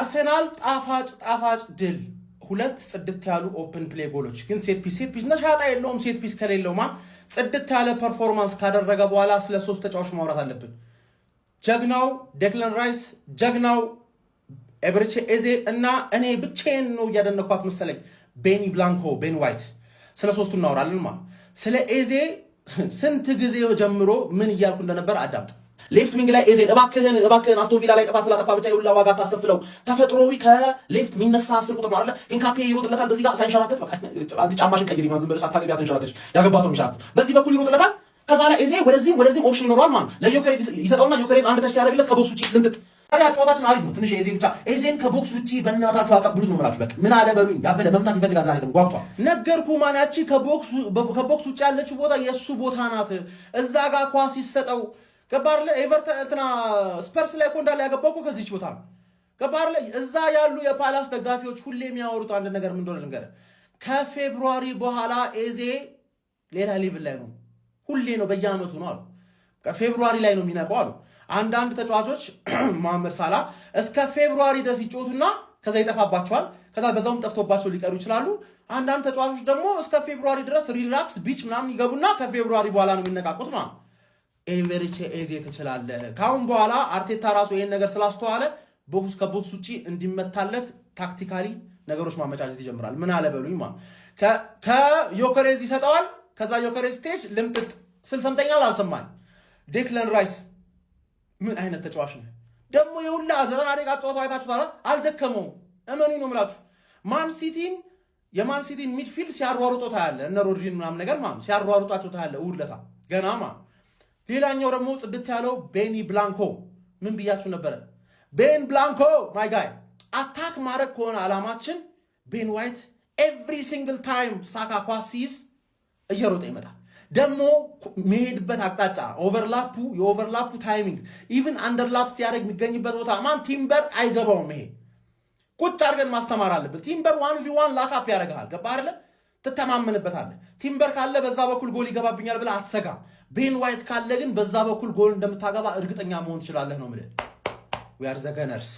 አርሰናል ጣፋጭ ድል ሁለት ጽድት ያሉ ኦፕን ፕሌይ ጎሎች ግን ሴት ፒስ ነሻጣ የለውም ሴት ፒስ ከሌለውማ ጽድት ያለ ፐርፎርማንስ ካደረገ በኋላ ስለ ሶስት ተጫዋቾች ማውራት አለብን ጀግናው ዴክላን ራይስ ጀግናው ኤቨሬቺ ኤዜ እና እኔ ብቻዬን ነው ያደነኳት መሰለኝ ቤን ዋይት ስለ ሶስቱ እናወራለንማ ስለ ኤዜ ስንት ጊዜ ጀምሮ ምን ይያልኩ እንደነበር አዳምጥ ሌፍት ዊንግ ላይ ኤዜ እባክህን አስቶን ቪላ ላይ ጥፋት ስላጠፋ ብቻ ይውላ ዋጋ ታስከፍለው ተፈጥሮዊ ከሌፍት ሚነሳ 10 ቁጥር ነው አይደል ኢንካፔ ይሮጥለታል በዚህ ጋር ሳይንሸራተት በቃ አንተ ጫማሽን ቀይሪ ማን ዝም ብለሽ አታገቢያት እንሸራተሽ ያገባ ሰው ምሻት በዚህ በኩል ይሮጥለታል ከዛ ላይ ኤዜ ወደዚህም ኦፕሽን ይኖራል ማን ለዮኬሬዝ ይሰጠውና ዮኬሬዝ አንድ ተሽ ያደርግለት ከቦክስ ውጪ ልንጥጥ ታዲያ ጨዋታችን አሪፍ ነው ትንሽ ኤዜ ብቻ ኤዜን ከቦክስ ውጪ በእናታችሁ አቀብሉት ነው ማለት በቃ ምን አለ በሉኝ ያበደ መምታት ይፈልጋል ዛሬ ደግሞ ጓጉቷል ነገርኩ ማን ያቺ ከቦክስ ውጪ ያለችው ቦታ የሱ ቦታ ናት እዛ ጋር ኳስ ይሰጠው ገባርለ ኤቨርተን ስፐርስ ላይ እንዳለ ያገባው ከዚህች ቦታ ነው ገባርለ እዛ ያሉ የፓላስ ደጋፊዎች ሁሌ የሚያወሩት አንድ ነገር ምን እንደሆነ ልንገር ከፌብሩዋሪ በኋላ ኤዜ ሌላ ሌቭል ላይ ነው ሁሌ ነው በየአመቱ ነው አሉ ከፌብሩዋሪ ላይ ነው የሚነቀው አሉ አንዳንድ ተጫዋቾች መሐመድ ሳላ እስከ ፌብሩዋሪ ድረስ ይጮቱና ከዛ ይጠፋባቸዋል ከዛ በዛውም ጠፍቶባቸው ሊቀሩ ይችላሉ አንዳንድ ተጫዋቾች ደግሞ እስከ ፌብሩዋሪ ድረስ ሪላክስ ቢች ምናምን ይገቡና ከፌብሩዋሪ በኋላ ነው የሚነቃቁት ማለት ኤቨሬቺ ኤዜ ተችላለ ካሁን በኋላ አርቴታ ራሱ ይሄን ነገር ስላስተዋለ ከቦክስ ውጪ እንዲመታለት ታክቲካሊ ነገሮች ማመቻቸት ይጀምራል ምን አለ በሉኝ ከዮኬሬዝ ይሰጣዋል ከዛ ዮኬሬዝ ስቴጅ ልምጥጥ ስልሰምተኛል አልሰማኝ ዴክላን ራይስ ምን አይነት ተጫዋች ነው ደግሞ የሁላ 90 ደቂቃ ጨዋታ አይታችሁታል አልደከመው እመኑኝ ነው የምላችሁ የማን ሲቲን ሚድፊልድ ሲያሯሩጦ ታያለ እነ ሮድሪን ምናምን ነገር ማለት ሲያሯሩጣቸው ታያለ ውርለታ ገና ማለት ሌላኛው ደግሞ ጽድት ያለው ቤኒ ብላንኮ ምን ብያችሁ ነበር ቤን ብላንኮ ማይ ጋይ አታክ ማድረግ ከሆነ አላማችን ቤን ዋይት ኤቭሪ ሲንግል ታይም ሳካ ኳሲስ እየሮጠ ይመጣል ደግሞ መሄድበት አቅጣጫ የኦቨርላፑ ታይሚንግ ኢቭን አንደርላፕ ሲያደርግ የሚገኝበት ቦታ ማን ቲምበር አይገባውም ይሄ ቁጭ አድርገን ማስተማር አለበት ቲምበር 1v1 ላካፕ ያደርጋል ገባ አይደለ ትተማመንበታለህ ቲምበር ካለ በዛ በኩል ጎል ይገባብኛል ብለ አትሰጋም ቤን ዋይት ካለ ግን በዛ በኩል ጎል እንደምታገባ እርግጠኛ መሆን ትችላለህ ነው ማለት we are the gunners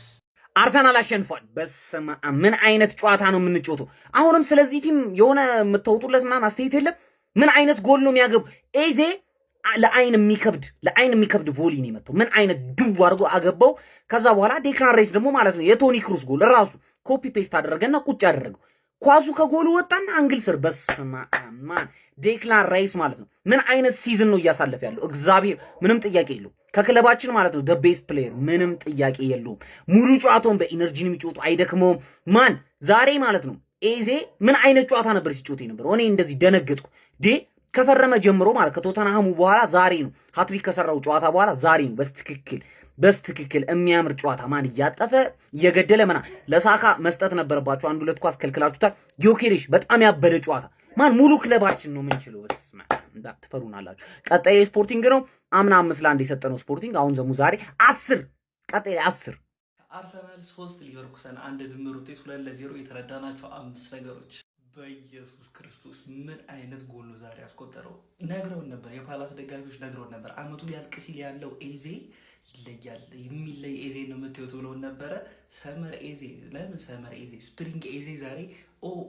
አርሰናል አሸንፏል በስመ አብ ምን አይነት ጨዋታ ነው የምንጫወተው አሁንም ስለዚህ ቲም የሆነ የምትወጡለት ምናምን አስተያየት የለም ምን አይነት ጎል ነው የሚያገቡ ኤዜ ለአይን የሚከብድ ቮሊ ነው የመጣው ምን አይነት ድው አድርጎ አገባው ከዛ በኋላ ዴክላን ራይስ ደግሞ ማለት ነው የቶኒ ክሩስ ጎል ራሱ ኮፒ ፔስት አደረገና ቁጭ አደረገው ኳሱ ከጎሉ ወጣና አንግል ስር በስመ አብ ማን ዴክላን ራይስ ማለት ነው ምን አይነት ሲዝን ነው እያሳለፈ ያለው እግዚአብሔር ምንም ጥያቄ የለው ከክለባችን ማለት ነው the best player ምንም ጥያቄ የለው ሙሉ ጨዋታውን በኢነርጂ ነው የሚጫወቱ አይደክመውም ማን ዛሬ ማለት ነው ኤዜ ምን አይነት ጨዋታ ነበር ሲጫወት ነበር እኔ እንደዚህ ደነገጥኩ ከፈረመ ጀምሮ ማለት ከቶተንሃሙ በኋላ ዛሬ ነው ሃትሪክ ከሰራው ጨዋታ በኋላ ዛሬ ነው በስትክክል የሚያምር ጨዋታ ማን እያጠፈ እየገደለ መና ለሳካ መስጠት ነበረባችሁ አንድ ሁለት ኳስ ከልክላችሁታል ዮኬሬሽ በጣም ያበደ ጨዋታ ማን ሙሉ ክለባችን ነው ምን ችለው እስማ እንዳትፈሩናላችሁ ቀጣይ ስፖርቲንግ ነው አምና 5-1 የሰጠነው ስፖርቲንግ አሁን ዘሙ ዛሬ 10 ቀጣይ 10 አርሰናል 3 ሊቨርኩሰን 1 ድምር ውጤት 2-0 የተረዳናቸው 5 ነገሮች በኢየሱስ ክርስቶስ ምን አይነት ጎል ነው ዛሬ ያስቆጠረው ነግረውን ነበር የፓላስ ደጋፊዎች ነግረውን ነበር አመቱ ሊያልቅ ሲል ያለው ኤዜ ይለያል የሚለይ ኤዜ ነው የምትዩት ብለው ነበር ሰመር ኤዜ ለምን ሰመር ኤዜ ስፕሪንግ ኤዜ ዛሬ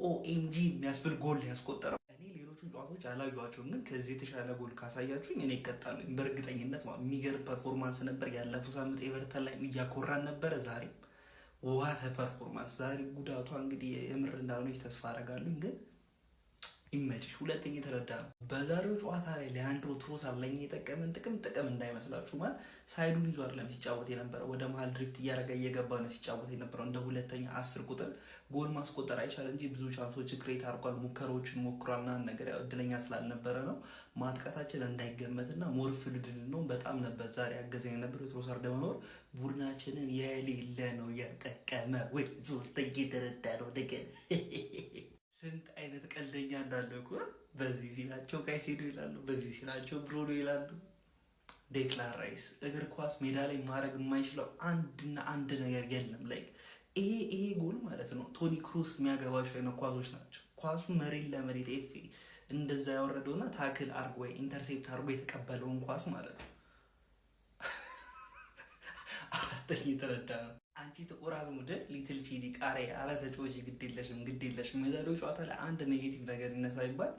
ኦኤምጂ የሚያስብል ጎል ያስቆጠረው እኔ ሌሎቹን ጨዋታዎች አላዩዋቸውም ግን ከዚህ የተሻለ ጎል ካሳያችሁኝ እኔ እቀጣለሁ በእርግጠኝነት የሚገርም ፐርፎርማንስ ነበር ያለፈው ሳምንት ኤቨርተን ላይ እያኮራን ነበር ዛሬ ዋት ፐርፎርማንስ ዛሬ ጉዳቷ እንግዲህ የምር እንዳልሆነች ተስፋ አደርጋለሁ ግን ኢሜጅ ሁለተኛ ተረዳ በዛሬው ጨዋታ ላይ ሊያንድሮ ትሮሳር ለኛ የጠቀመን ጥቅም እንዳይመስላችሁ ማለት ሳይዱን ይዞ አይደለም ሲጫወት የነበረው ወደ መሃል ድሪፍት እያደረገ እየገባ ነው ሲጫወት የነበረው እንደ ሁለተኛ 10 ቁጥር ጎል ማስቆጠር አይቻል እንጂ ብዙ ቻንሶች ክሬት አድርጓል ሙከራዎችን ሞክሯልና ነገር ያው እድለኛ ስላልነበረ ነው ማጥቃታችን እንዳይገመትና ሞር ፍሉድ ነው በጣም ነበር ዛሬ ያገዘኝ ነበር ትሮሳር ደመኖር ቡድናችንን የሌለ ነው ያጠቀመ ወይ ሶስተኛ ተረዳ ነው ነገር ስንት አይነት ቀልደኛ እንዳለው እኮ በዚህ ሲላቸው ካይሴዶ ይላሉ በዚህ ሲላቸው ብሩኖ ይላሉ ዴክላን ራይስ እግር ኳስ ሜዳ ላይ ማድረግ የማይችለው አንድ ነገር የለም ላይክ ይሄ ጎል ማለት ነው ቶኒ ክሩስ የሚያገባቸው አይነት ኳሶች ናቸው ኳሱ መሬት ለመሬት እንደዛ ያወረደውና ታክል አርጎ ወይ ኢንተርሴፕት አርጎ የተቀበለውን ኳስ ማለት ነው አራተኛ ተረዳ አንቺ ጥቁር አዝሙድ ሊትል ቺዲ ቃሪያ አረ ተጫወቺ ግድ የለሽም የዛሬው ጨዋታ ላይ አንድ ኔጌቲቭ ነገር ይነሳ ይባል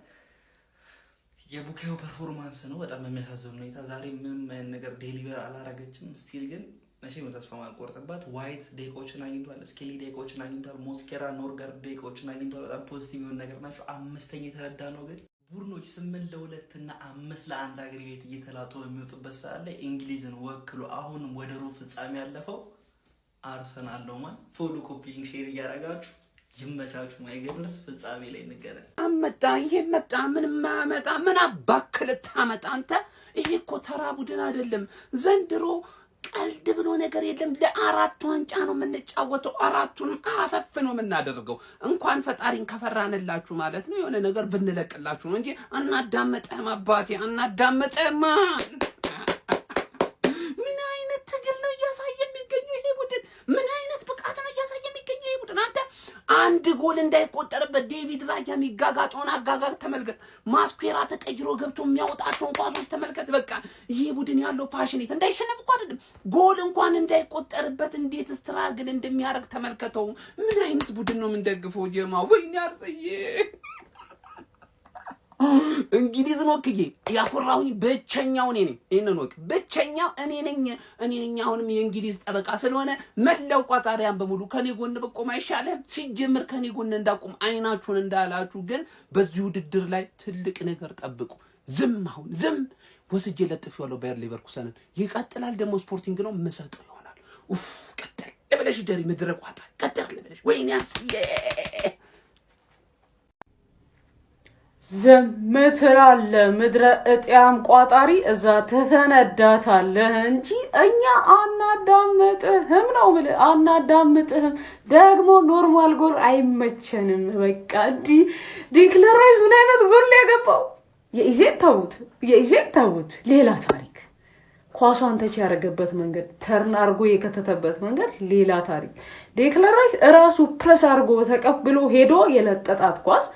የቡካዮ ፐርፎርማንስ ነው በጣም የሚያሳዝን ሁኔታ ዛሬ ምንም አይነት ነገር ዴሊቨር አላረገችም ስቲል ግን መቼም ተስፋ ማልቆርጥባት ዋይት ደቂቃዎችን አግኝቷል ስኬሊ ደቂቃዎችን አግኝቷል ሞስኬራ ኖርጋር ደቂቃዎችን አግኝቷል በጣም ፖዚቲቭ የሆነ ነገር ናቸው አምስተኛ የተረዳ ነው ግን ቡድኖች 8-2 እና 5-1 አገር ቤት እየተላጡ በሚወጡበት ሰዓት ላይ እንግሊዝን ወክሎ አሁንም ወደ ሩብ ፍጻሜ ያለፈው አርሰናል ነው ማለት ፎሎ ኮፒንግ ሼር እያደረጋችሁ ይመቻችሁ ማይገርምስ ፍጻሜ ላይ እንገናኝ አመጣ ይሄ መጣ ምን ማመጣ ምን አባክል ታመጣ አንተ ይሄ እኮ ተራ ቡድን አይደለም ዘንድሮ ቀልድ ብሎ ነገር የለም ለአራት ዋንጫ ነው የምንጫወተው አራቱንም አፈፍ ነው የምናደርገው እንኳን ፈጣሪን ከፈራንላችሁ ማለት ነው የሆነ ነገር ብንለቅላችሁ ነው እንጂ አናዳመጠህም አባቴ አናዳመጠህም ምን አይነት ትግል ነው እያሳየ የሚገኘው ይሄ ቡድን ምን አይነት ብቃት ነው እያሳየ የሚገኘው ይሄ ቡድን አንተ አንድ ጎል እንዳይቆጠርበት ዴቪድ ራያ የሚጋጋጠውን አጋጋግ ተመልከት ማስኩዌራ ተቀይሮ ገብቶ የሚያወጣቸውን ኳሶች ተመልከት በቃ ይሄ ቡድን ያለው ፓሽኔት እንዳይሸነፍ እኮ አይደለም ጎል እንኳን እንዳይቆጠርበት እንዴት ስትራግል እንደሚያደርግ ተመልከተው ምን አይነት ቡድን ነው የምንደግፈው ጀማ ወይኔ አርሰዬ እንግሊዝ ነው ከዬ ያኮራሁኝ በቸኛው እኔ ነኝ እነን ወቅ በቸኛው እኔ ነኝ አሁንም የእንግሊዝ ጠበቃ ስለሆነ መላው ቋጣሪያን በሙሉ ከኔ ጎን በቆም አይሻለም ሲጀምር ከኔ ጎን እንዳቆም አይናችሁን እንዳላችሁ ግን በዚህ ውድድር ላይ ትልቅ ነገር ጠብቁ ዝም ወስጄ ለጥፍ ያለው ባየር ሊቨርኩሰንን ይቀጥላል ደግሞ ስፖርቲንግ ነው መሰጠው ይሆናል ቀጥል ለበለሽ ደሪ መድረቅ ዋጣ ቀጥል ለበለሽ ወይኔ አስዬ ዘመትራለ ምድረ እጥያም ቋጣሪ እዛ ተፈነዳታለህ እንጂ እኛ አናዳምጥህም ነው ብለ አናዳምጥህም ደግሞ ኖርማል ጎል አይመቸንም በቃ ዲክለር ራይስ ምን አይነት ጎል ያገባው የኢዜን ታውት ሌላ ታሪክ ኳሷን ተች ያረገበት መንገድ ተርን አርጎ የከተተበት መንገድ ሌላ ታሪክ ዲክለር ራይስ ራሱ ፕረስ አርጎ ተቀብሎ ሄዶ የለጠጣት ኳስ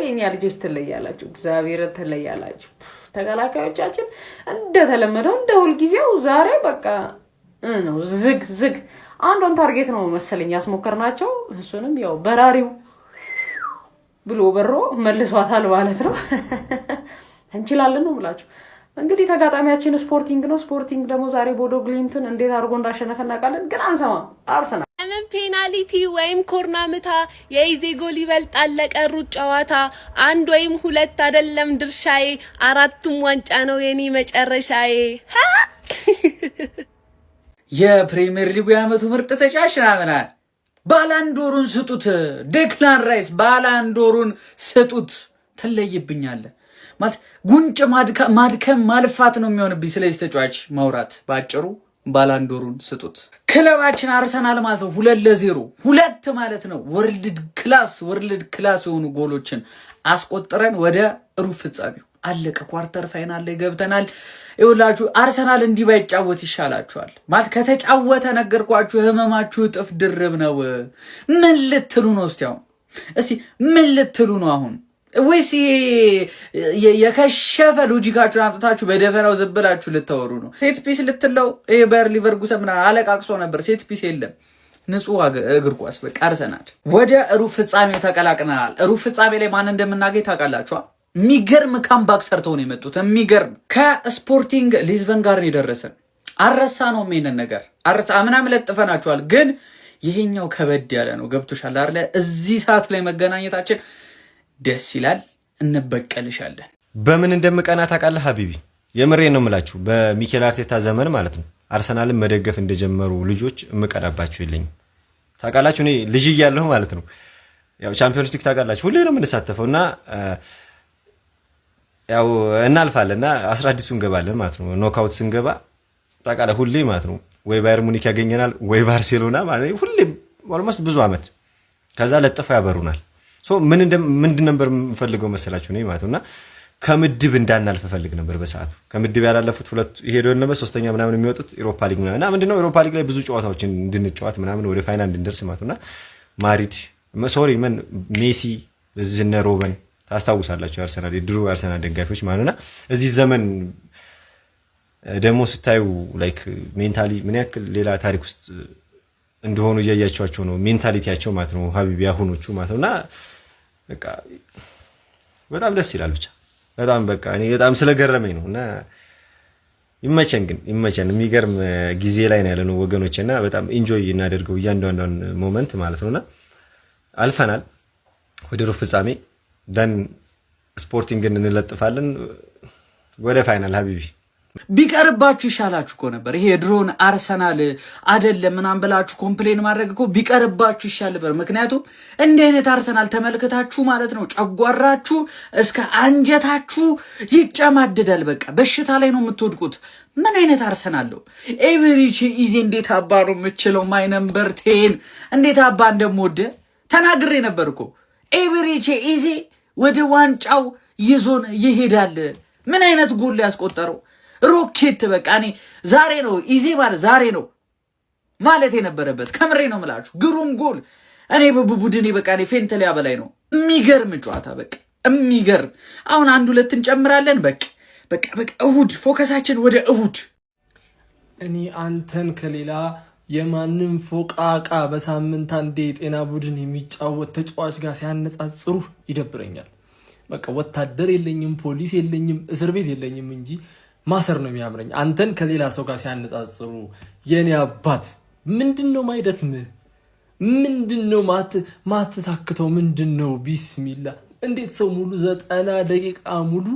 የኛ ልጆች ትለያላችሁ እግዚአብሔር ትለያላችሁ ተከላካዮቻችን እንደተለመደው እንደ ሁሉ ጊዜው ዛሬ በቃ ነው ዝግ አንዱን ታርጌት ነው መሰለኝ ያስሞከርናቸው እሱንም ያው በራሪው ብሎ በሮ መልሷታል ማለት ነው እንችላለን ነው ብላችሁ እንግዲህ ተጋጣሚያችን ስፖርቲንግ ነው ስፖርቲንግ ደግሞ ዛሬ ቦዶ ግሊምትን እንዴት አድርጎ እንዳሸነፈና ቃለን ግን አንሰማ አርሰናል ለምን ፔናልቲ ወይም ኮርና ምታ የኢዜ ጎል ይበልጣል ለቀሩት ጨዋታ አንድ ወይም ሁለት አይደለም ድርሻዬ አራቱም ዋንጫ ነው የኔ መጨረሻዬ የፕሪሚየር ሊጉ የዓመቱ ምርጥ ተጫዋች ናምናል ባላንዶሩን ስጡት ዴክላን ራይስ ባላንዶሩን ስጡት ትለይብኛለህ ማለት ጉንጭ ማድከም ማልፋት ነው የሚሆንብኝ ስለዚህ ተጫዋች ማውራት ባጭሩ ባላንዶሩን ስጡት ክለባችን አርሰናል ማለት ነው 2-0 ሁለት ማለት ነው ወርልድ ክላስ የሆኑ ጎሎችን አስቆጥረን ወደ ሩብ ፍጻሜው አለቀ ኳርተር ፋይናል ላይ ገብተናል ይውላችሁ አርሰናል እንዲህ ባይጫወት ይሻላችኋል ማለት ከተጫወተ ነገርኳችሁ ህመማችሁ ጥፍ ድርብ ነው ምን ልትሉ ነው እስቲ ምን ልትሉ ነው አሁን ወይስ የከሸፈ ሎጂካችሁን አምጥታችሁ በደፈናው ዝብላችሁ ልታወሩ ነው ሴት ፒስ ልትለው ይሄ ባየር ሊቨርኩሰን ምናምን አለቃቅሶ ነበር ሴት ፒስ የለም ንጹህ እግር ኳስ በቃ አርሰናል ወደ ሩብ ፍጻሜው ተቀላቅለናል ሩብ ፍጻሜ ላይ ማን እንደምናገኝ ታውቃላችሁ የሚገርም ካምባክ ሰርተው ነው የመጡት የሚገርም ከስፖርቲንግ ሊዝበን ጋር ነው የደረሰን አረሳ ነው ምን ነገር አረሳ ምናምን ለጥፈናችኋል ግን ይሄኛው ከበድ ያለ ነው ገብቶሻል አይደል እዚህ ሰዓት ላይ መገናኘታችን ደስ ይላል እንበቀልሻለን በምን እንደምቀና ታውቃለህ ሀቢቢ የምሬ ነው የምላችሁ በሚኬል አርቴታ ዘመን ማለት ነው አርሰናልን መደገፍ እንደጀመሩ ልጆች ምቀናባችሁ የለኝም ታውቃላችሁ እኔ ልጅ እያለሁ ማለት ነው ያው ቻምፒዮንስ ሊግ ታውቃላችሁ ሁሌ ነው የምንሳተፈውና ያው እናልፋለንና 16 እንገባለን ማለት ነው ኖክአውት ስንገባ ታውቃለህ ሁሌ ማለት ነው ወይ ባየር ሙኒክ ያገኘናል ወይ ባርሴሎና ማለት ነው ሁሌ ኦልሞስት ብዙ አመት ከዛ ለጥፋ ያበሩናል ሶ ምን ነበር የምፈልገው መሰላችሁ ነው ማለት ነውና ከምድብ እንዳናልፍ ፈልግ ነበር በሰዓቱ ከምድብ ያላለፉት ሁለት ይሄደው ነበር ሶስተኛ ምናምን የሚወጡት ኢሮፓ ሊግ እና ምንድነው ኢሮፓ ሊግ ላይ ብዙ ጨዋታዎችን እንድንጫወት ምናምን ወደ ፋይናል እንድንደርስ ማለት ነውና ማሪድ ሜሲ ዝነ ሮበን ታስታውሳላችሁ አርሰናል የድሮ አርሰናል ደጋፊዎች ማለትና እዚህ ዘመን ደግሞ ስታዩ ላይክ ሜንታሊ ምን ያክል ሌላ ታሪክ ውስጥ እንደሆኑ እያያቸዋቸው ነው ሜንታሊቲያቸው ማለት ነው ሀቢቢ ያሁኖቹ ማለት ነውና በቃ በጣም ደስ ይላል ብቻ በጣም በቃ እኔ በጣም ስለገረመኝ ነውና ይመቸን የሚገርም ጊዜ ላይ ነው ያለነው ወገኖችና በጣም ኢንጆይ እናደርገው እያንዳንዷን ሞመንት ማለት ነውና አልፈናል ወደ ሩብ ፍጻሜ ደን ስፖርቲንግን እንለጥፋለን ወደ ፋይናል ሀቢቢ ቢቀርባችሁ ይሻላችሁ እኮ ነበር ይሄ ድሮን አርሰናል አይደለም ምናምን ብላችሁ ኮምፕሌን ማድረግ እኮ ቢቀርባችሁ ይሻል ነበር ምክንያቱም እንደ አይነት አርሰናል ተመልክታችሁ ማለት ነው ጨጓራችሁ እስከ አንጀታችሁ ይጨማደዳል በቃ በሽታ ላይ ነው የምትወድቁት ምን አይነት አርሰናል ነው ኤቨሪቺ ኢዚ እንዴት አባ ነው የምችለው ማይ ነምበር 10 እንዴት አባ እንደምወደ ተናግሬ ነበር እኮ ኤቨሪቺ ኢዚ ወደ ዋንጫው ይዞን ይሄዳል ምን አይነት ጎል ያስቆጠረው ሮኬት በቃ እኔ ዛሬ ነው ኢዚ ዛሬ ነው ማለት የነበረበት ከምሬ ነው ምላችሁ ግሩም ጎል እኔ በቡድኔ በቃ እኔ ፌንተሊያ በላይ ነው የሚገርም ጨዋታ በቃ የሚገርም አሁን አንድ ሁለት እንጨምራለን በቃ እሁድ ፎከሳችን ወደ እሁድ እኔ አንተን ከሌላ የማንም ፎቃቃ በሳምንት አንዴ ጤና ቡድን የሚጫወት ተጫዋች ጋር ሲያነጻጽሩ ይደብረኛል በቃ ወታደር የለኝም ፖሊስ የለኝም እስር ቤት የለኝም እንጂ ማሰር ነው የሚያምረኝ አንተን ከሌላ ሰው ጋር ሲያነጻጽሩ የኔ አባት ምንድነው ማይደክምህ ምንድነው ማትታክተው ምንድነው ቢስሚላ እንዴት ሰው ሙሉ 90 ደቂቃ ሙሉ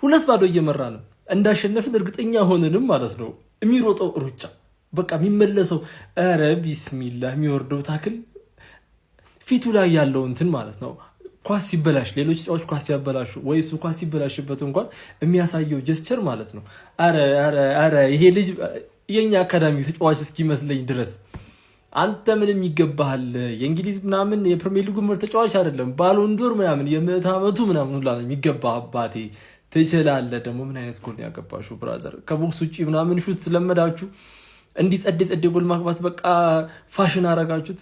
2-0 እየመራ ነው እንዳሸነፍን እርግጠኛ ሆነንም ማለት ነው የሚሮጠው ሩጫ በቃ የሚመለሰው አረ ቢስሚላ የሚወርደው ታክል ፊቱ ላይ ያለው እንትን ማለት ነው ኳስ ሲበላሽ ሌሎች ተጫዋቾች ኳስ ሲያበላሹ ወይ እሱ ኳስ ሲበላሽበት እንኳን የሚያሳየው ጀስቸር ማለት ነው አረ ይሄ ልጅ የኛ አካዳሚ ተጫዋች እስኪመስለኝ ድረስ አንተ ምንም ይገባሃል የእንግሊዝ ምናምን የፕሪሚየር ሊግ ምርጥ ተጫዋች አይደለም ባሎን ዶር ምናምን የምዕተ ዓመቱ ምናምን ሁላ ነው የሚገባ አባቴ ትችላለህ ደግሞ ምን አይነት ጎል ያገባሽው ብራዘር ከቦክስ ውጪ ምናምን ሹት ስለመዳችሁ እንዲጸደ ጎል ማግባት በቃ ፋሽን አረጋችሁት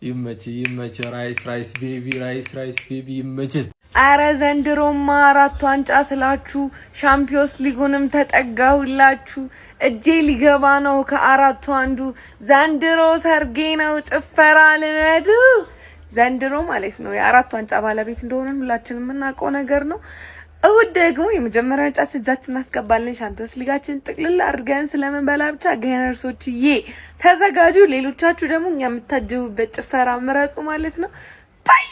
ይመች ራይስ ቤቢ ይመች አረ ዘንድሮማ 4 ዋንጫ ስላችሁ ሻምፒዮንስ ሊጉንም ተጠጋሁላችሁ እጄ ሊገባ ነው ከአራቱ አንዱ ዘንድሮ ሰርጌ ነው ጭፈራ ልመዱ ዘንድሮ ማለት ነው የ4 ዋንጫ ባለቤት እንደሆነ ሁላችንም የምናውቀው ነገር ነው እሁድ ደግሞ የመጀመሪያው ዋንጫ እጃችን እናስገባለን ሻምፒዮንስ ሊጋችን ጥቅልል አድርገን ስለምንበላ ብቻ ገነርሶችዬ ተዘጋጁ ሌሎቻችሁ ደግሞ እኛ የምታጅቡበት ጭፈራ ምረጡ ማለት ነው ባይ